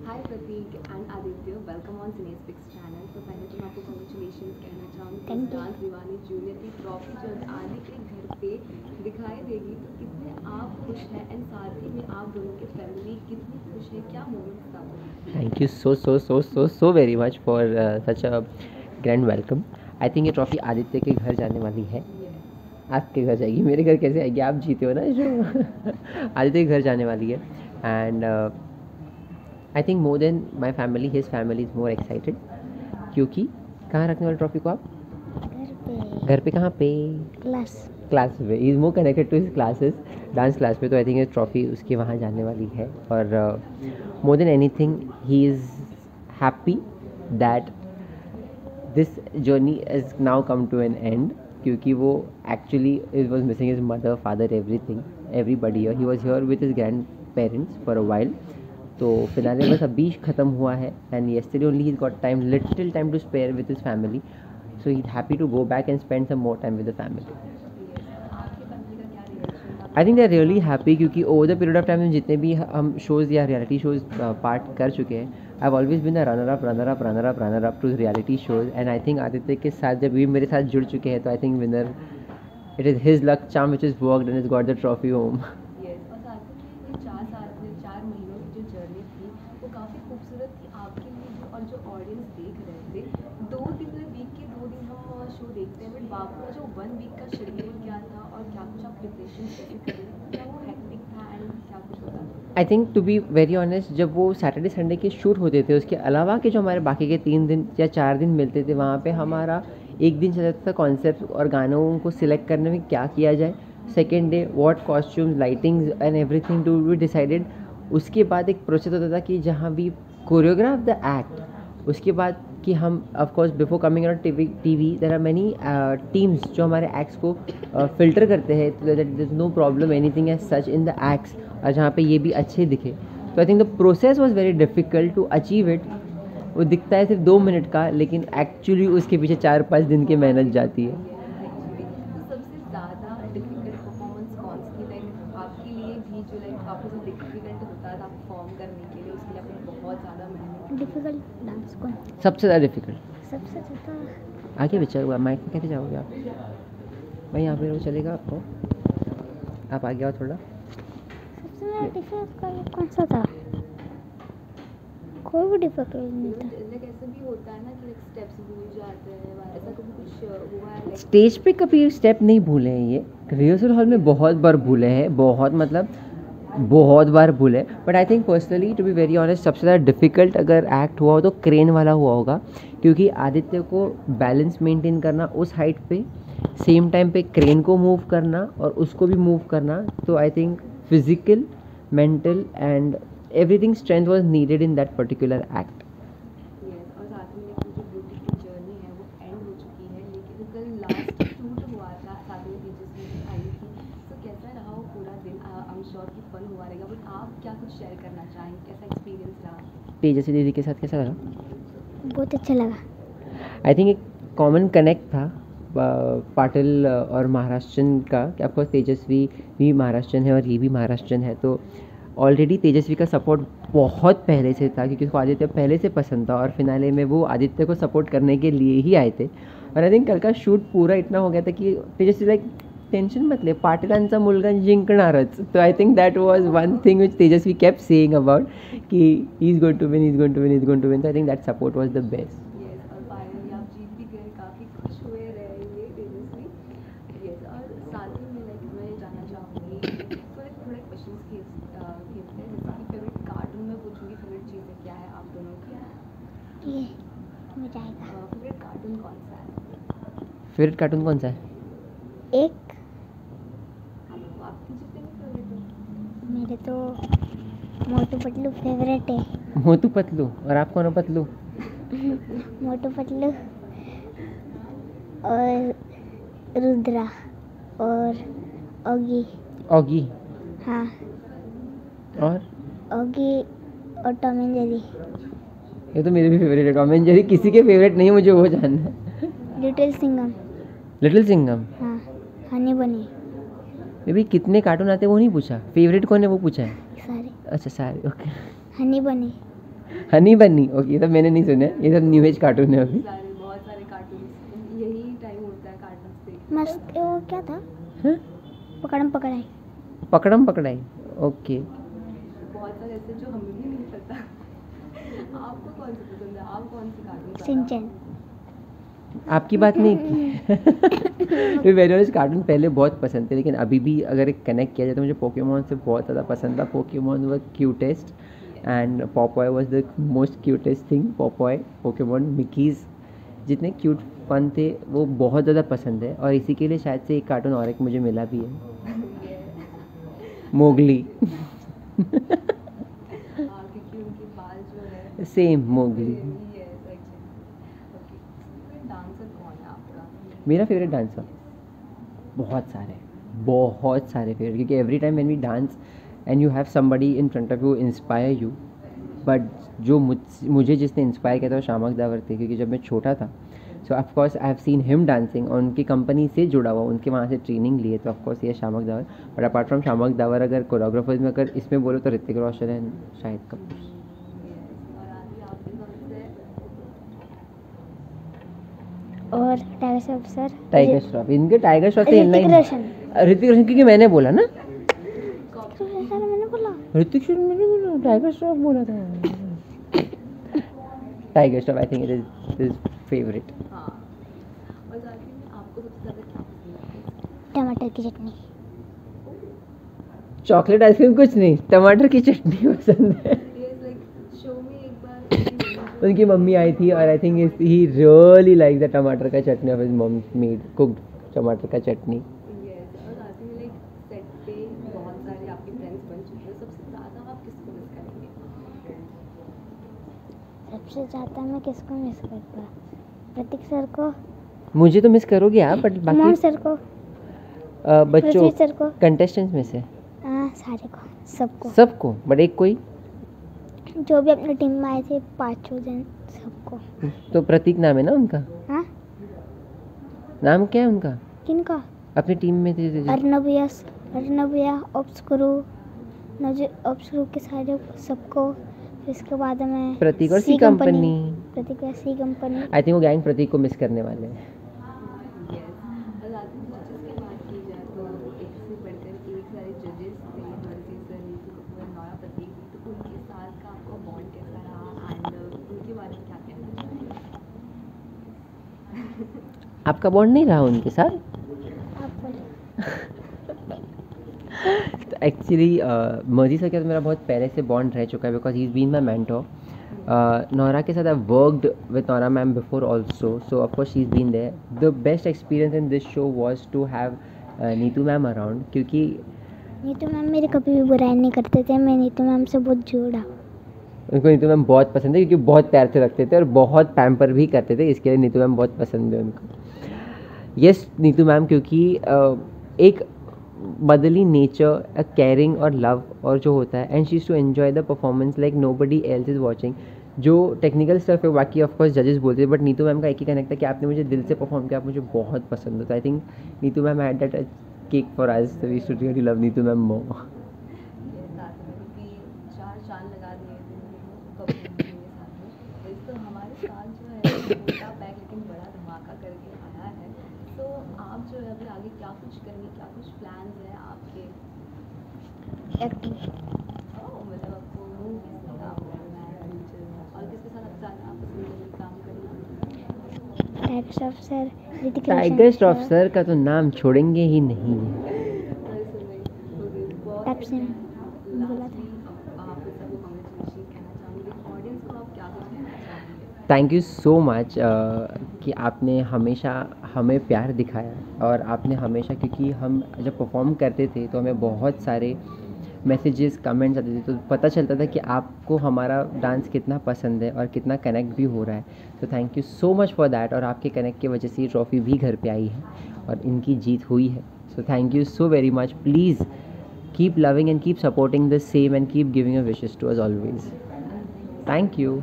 Hi Prateek and Aditya, welcome on सिनेस्पिक्स channel. तो पहले तो मैं आपको कॉन्ग्रेचुलेशन कहना चाहूँगी कि सिद्धांत दीवानी जूनियर की ट्रॉफी जब आदित्य के घर पे दिखाई देगी तो कितने आप खुश हैं एंड साथ ही में आप दोनों की फैमिली कितनी खुश है, क्या मोमेंट्स था वो? Thank you so very much for such a grand welcome. I think ये ट्रॉफ़ी आदित्य के घर जाने वाली है। आपके घर जाएगी, मेरे घर कैसे आएगी? आप जीते हो ना जो आदित्य के घर जाने वाली है। And I think more than my family, his family is more excited. क्योंकि कहाँ रखने वाले ट्रॉफ़ी को आप? घर पे कहाँ पे? क्लास पे। Is more connected to his classes, dance class पे। तो आई थिंक ये ट्रॉफ़ी उसके वहाँ जाने वाली है। और more than anything he is happy that this journey is now come to an end. क्योंकि वो actually is was missing his mother, father, everything, everybody. He was here with his grandparents for a while. तो फिलहाल बस अभी ख़त्म हुआ है and yesterday only he got time, little time to spare with his family. So he happy to go back and spend some more time with the family. I think they are really happy क्योंकि over the period of time जितने भी हम shows या reality shows part कर चुके हैं, I have always been the runner up to reality shows. And I think Aditya के साथ जब भी मेरे साथ जुड़ चुके हैं तो I think winner it is his luck charm which is worked and is got the trophy home. खूबसूरत थी आपके लिए जो और जो ऑडियंस देख रहे थे। 2 दिन में वीक के 2 दिन हम शो देखते हैं, बट बाकी का जो 1 वीक का शेड्यूल क्या था और क्या कुछ आप प्रिपरेशन कैसे करें, क्या वो हेक्टिक था एंड क्या कुछ होता? I think to be very honest, जब वो सैटरडे संडे के शूट होते थे उसके अलावा के जो हमारे बाकी के 3 दिन या 4 दिन मिलते थे, वहाँ पे हमारा एक दिन चल जाता था कॉन्सेप्ट और गानों को सिलेक्ट करने में क्या किया जाए। Second day what costumes, lightings and everything to be decided. उसके बाद एक प्रोसेस होता था कि जहाँ भी कोरियोग्राफ द एक्ट, उसके बाद कि हम of course before coming on TV there are many teams जो हमारे एक्ट्स को फिल्टर करते हैं तो that there is no problem anything as such in the acts, और जहाँ पे ये भी अच्छे दिखे। तो I think the process was very difficult to achieve it. वो दिखता है सिर्फ 2 मिनट का, लेकिन एक्चुअली उसके पीछे 4-5 दिन की मेहनत जाती है। सबसे ज़्यादा डिफिकल्ट परफॉर्मेंस कौन सी थी, लाइक आपके लिए भी जो लाइक काफ़ी ज़्यादा डिफिकल्ट होता था परफॉर्म करने के लिए, उसके लिए आपने बहुत ज़्यादा मेहनत? डिफिकल्ट डांस कौन? सबसे ज़्यादा डिफ़िकल्ट सबसे ज़्यादा आगे बच्चा हुआ, माइक में कैसे जाओगे आप? भाई यहाँ पे वो चलेगा आपको, आप आगे आओ थोड़ा। सबसे ज़्यादा डिफिकल्ट कौन सा था? कोई भी डिफिकल्ट नहीं था। लाइक ऐसा भी होता है ना कि स्टेप्स भूल जाते हैं, ऐसा कभी कुछ हुआ है? स्टेज पे कभी स्टेप नहीं भूले हैं, ये रिहर्सल हॉल में बहुत बार भूले हैं, बहुत बार भूले। But I think personally to be very honest, सबसे ज़्यादा डिफ़िकल्ट अगर एक्ट हुआ हो तो क्रेन वाला हुआ होगा। क्योंकि आदित्य को बैलेंस मेंटेन करना उस हाइट पे, सेम टाइम पे क्रेन को मूव करना और उसको भी मूव करना, तो I think physical, mental and everything strength was needed in that particular act. और साथ में जो ब्यूटी की जर्नी है वो एंड हो चुकी है, लेकिन कल लास्ट शूट हुआ था, साथ में तेजस्वी भी आई थी। तो कैसा रहा वो पूरा दिन? आई एम श्योर कि फन हुआ रहेगा, बट आप क्या कुछ शेयर करना चाहेंगे, कैसा एक्सपीरियंस रहा? तेजस्वी दीदी के साथ कैसा लगा? बहुत अच्छा लगा। आई थिंक एक कॉमन कनेक्ट था पाटिल और महाराष्ट्रन का, कि ऑफकोर्स तेजस्वी भी महाराष्ट्रन है और ये भी महाराष्ट्रन है। तो ऑलरेडी तेजस्वी का सपोर्ट बहुत पहले से था क्योंकि उसको आदित्य पहले से पसंद था, और फिनाले में वो आदित्य को सपोर्ट करने के लिए ही आए थे। और आई थिंक कल का शूट पूरा इतना हो गया था कि तेजस्वी लाइक टेन्शन मत ले, पाटिलांचा मुलगा जिंकणारच। तो I think that was one thing which Tejasvi kept saying about कि he is going to win, he is going to win, he is going to win. तो I think that support was the best. और finally आप जीत भी गए, काफ़ी खुश हुए रहेंगे तेजस्वी। और साथ ही में लाइक मैं जानना चाहूँगी, थोड़े क्वेश्चंस खेलते हैं, जैसे कि फेवरेट कार्टून में पूछूंगी, फेवरेट चीज़ें क्या है आप दोनों की? ये मजा आएगा। फेवरेट कार्टून कौन सा है? फेवरेट कार्टून कौन सा है? एक आपकी जितने भी फेवरेट है? मेरे तो मोटू पतलू फेवरेट है। मोटू पतलू। और आप कौन हो पतलू? मोटू पतलू और रुद्रा और ओगी। ऑगी। हाँ, और ओगी और टॉम एंड जेरी। ये तो मेरे भी फेवरेट है। टॉम एंड जेरी किसी के फेवरेट नहीं, मुझे वो जानना है। लिटिल सिंघम। लिटिल सिंघम। हाँ, हनी बनी। मे भी कितने कार्टून आते हैं वो नहीं पूछा, फेवरेट कौन है वो पूछा है। सारे। अच्छा सारे, ओके। हनी बनी। हनी बन्नी, ओके, ये सब मैंने नहीं सुना है, ये सब न्यू एज कार्टून है अभी। बहुत सारे कार्टून यही टाइम होता है कार्टून से। मस्त वो क्या था, हाँ? पकड़म पकड़ाई। पकड़म पकड़ाई, ओके। बहुत सारे ऐसे जो हमें भी नहीं पता। आपको कौन सी पसंद है, आप कौन सी कार्टून? सिंचन। आपकी बात नहीं की। वेरी ऑनेस्ट, कार्टून पहले बहुत पसंद थे, लेकिन अभी भी अगर एक कनेक्ट किया जाए तो मुझे पोकेमॉन से बहुत ज़्यादा पसंद था। Pokemon was cutest and Popeye was the most cutest thing. Popeye, Pokemon, Mickeys जितने क्यूट फन थे वो बहुत ज़्यादा पसंद है। और इसी के लिए शायद से एक कार्टून और एक मुझे मिला भी है, मोगली। क्योंकि उनके बाल जो है सेम मोगली। डांसर कौन है आपका? मेरा फेवरेट डांसर बहुत सारे फेवरेट, क्योंकि every time when we dance and you have somebody in front of you inspire you, but जो मुझे जिसने इंस्पायर किया था वो शामक दावर थे, क्योंकि जब मैं छोटा था सो of course I have seen him dancing और उनकी कंपनी से जुड़ा हुआ, उनके वहाँ से ट्रेनिंग लिए, तो ऑफ कोर्स ये Shiamak Davar. But apart from Shiamak Davar अगर कोरियोग्राफर्स में अगर इसमें बोलो तो ऋतिक रोशन एंड शाहिद कपूर। और टाइगर श्रॉफ सर। टाइगर श्रॉफ, इनके टाइगर श्रॉफ से ऋतिक इनलाइन रोशन। ऋतिक रोशन, क्योंकि मैंने बोला ना, सर मैंने बोला ऋतिक रोशन मैंने बोला, टाइगर श्रॉफ बोला था। Tiger Shroff I think it is his favourite. हाँ, और साथ ही में आपको सबसे ज़्यादा क्या पसंद है? टमाटर की चटनी। चॉकलेट आइसक्रीम कुछ नहीं, टमाटर की चटनी पसंद है। शो में एक बार उनकी मम्मी आई थी और I think he really like the टमाटर का chutney of his mom made cooked टमाटर का चटनी। और साथ ही में सेट पे बहुत सारे आपके फ्रेंड्स बन चुके हैं, सबसे ज़्यादा आप किसको मिस करेंगे? सबसे ज़्यादा मैं किसको मिस करता? ऋतिक सर को। मुझे तो मिस करोगे आप, बट मोहन बाकी सर को। बच्चों पृथ्वी सर को। कंटेस्टेंट्स में से सारे को, सबको। सबको, बट एक कोई जो भी अपनी टीम में आए थे 5 जन, सबको। तो प्रतीक नाम है ना उनका? हाँ, नाम क्या है उनका? किनका? अपनी टीम में थे जो- अर्नबिया ऑब्सक्रू के सारे सबको। फिर इसके बाद में प्रतीक और सी कंपनी। प्रतीक और सी कंपनी। आई थिंक वो गैंग प्रतीक को मिस करने वाले हैं। और साथ ही में जजेस की बात की जाए तो एक से बढ़कर एक सारे जजेस थे, हर्षी सर, नीतू कपूर, नोरा प्रतीक, तो उनके साथ का आपका बॉन्ड कैसा रहा एंड उनके बारे में क्या कहना चाहेंगे? आपका बॉन्ड नहीं रहा उनके साथ? आप बोलिए। एक्चुअली मर्जी सर के साथ मेरा बहुत पहले से बॉन्ड रह चुका है, because he is been my mentor. Nora के साथ I worked with Nora ma'am before also, so of course she is been there. The best experience in this show was to have Neetu ma'am around, क्योंकि Neetu ma'am मेरी कभी भी बुराई नहीं करते थे। मैं नीतू मैम से बहुत जुड़ा। उनको नीतू मैम बहुत पसंद है, क्योंकि बहुत प्यार से रखते थे और बहुत पैम्पर भी करते थे, इसके लिए नीतू मैम बहुत पसंद है उनको। यस, नीतू मैम, क्योंकि एक बदली नेचर, अ केयरिंग और लव और जो होता है, and she is to enjoy the performance like nobody else is watching. जो टेक्निकल स्टफ है बाकी ऑफ कोर्स जजेस बोलते हैं, बट नीतू मैम का एक ही कनेक्ट था कि आपने मुझे दिल से परफॉर्म किया, आप मुझे बहुत पसंद होता। I think Neetu ma'am had that cake for us, we used to really love Neetu ma'am more. साथ में भी 4 चांद लगा दिए थे कपूर जी के साथ में। वैसे तो हमारे साथ जो है छोटा पैक लेकिन बड़ा धमाका करके आया है, तो आप जो है अभी आगे क्या कुछ करेंगे, क्या कुछ प्लान्स हैं आपके? एक्टिंग। मतलब आपको मूवीज में काम करना है फ्यूचर में, और किसके साथ आप ज़्यादा पसंद करेंगे काम करना? Tiger Shroff sir, Hrithik Roshan tiger Shroff sir का तो नाम छोड़ेंगे ही नहीं। वैसे वही बहुत Pepsi बोला था। आप सबको कॉन्ग्रेचुलेशन कहना चाहूँगी, ऑडियंस को आप क्या कुछ कहना चाहेंगे? थैंक यू सो मच कि आपने हमेशा हमें प्यार दिखाया, और आपने हमेशा, क्योंकि हम जब परफॉर्म करते थे तो हमें बहुत सारे मैसेजेस कमेंट्स आते थे, तो पता चलता था कि आपको हमारा डांस कितना पसंद है और कितना कनेक्ट भी हो रहा है। तो thank you so much for that, और आपके कनेक्ट की वजह से ये ट्रॉफ़ी भी घर पे आई है और इनकी जीत हुई है। So thank you so very much. Please keep loving and keep supporting the same and keep giving your wishes to us always. Thank you.